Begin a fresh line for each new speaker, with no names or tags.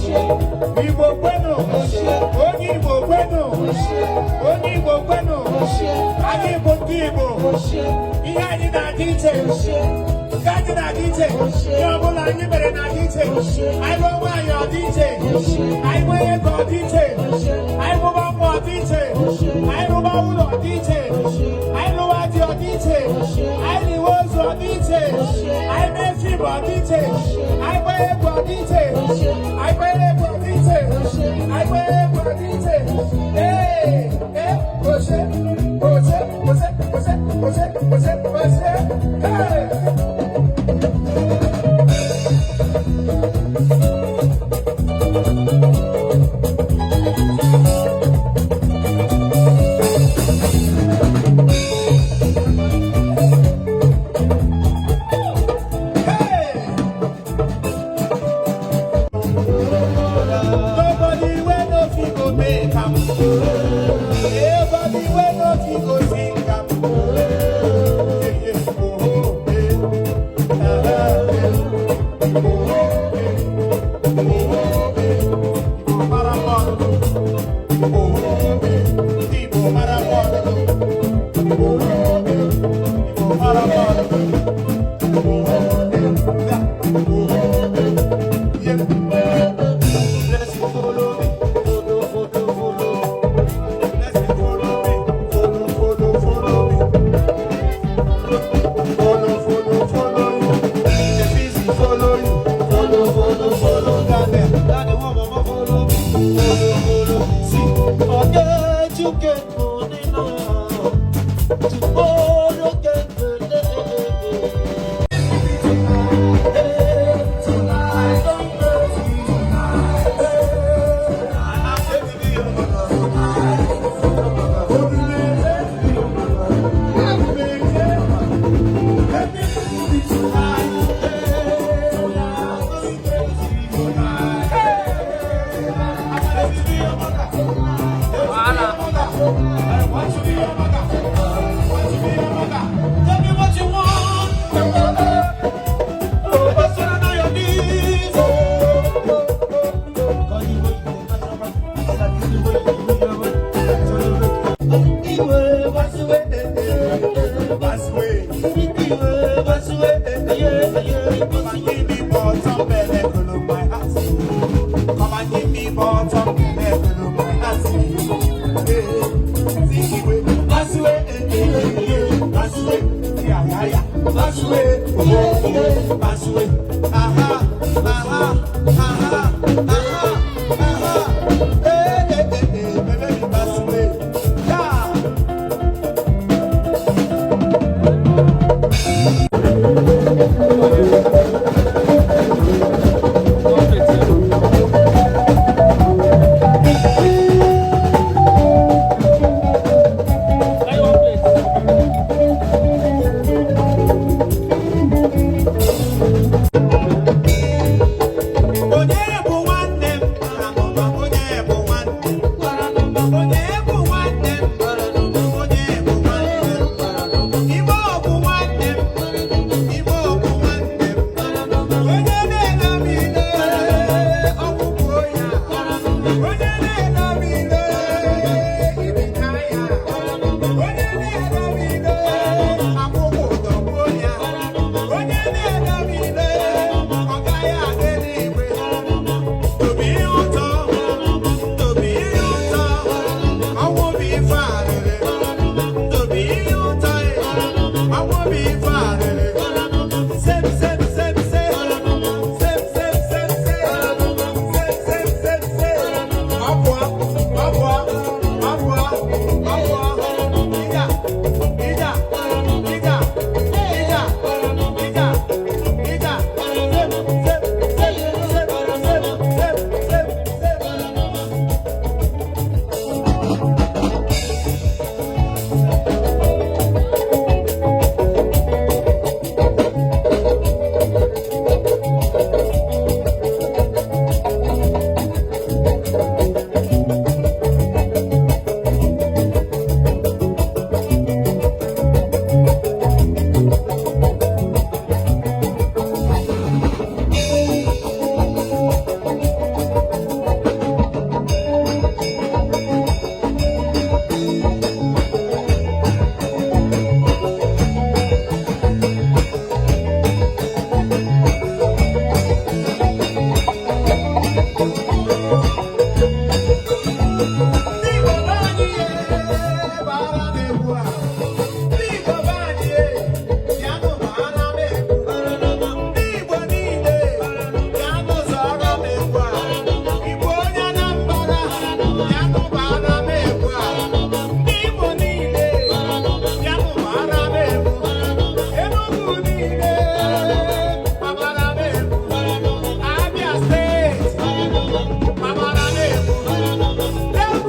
Igbo bueno, onye Igbo bueno, onye Igbo bueno, anyị bụ ndị Igbo, ihe anyị na-adị iche, nke anyị na-adị iche, ihe ọbụla anyị mere na-adị iche, anyị bụ nwaanyị ọ dị iche, anyị bụ ego ọ dị iche, anyị bụba mma ọ dị iche, anyị rụba ụlọ ọ dị iche, anyị lụwa di ọ dị iche, anyị liwe ozu ọ dị iche, anyị mee fim ọ dị iche, anyị gba egwu ọ dị iche, anyị gba egwu ọ dị iche, anyị gba egwu ọ dị iche. Pass away.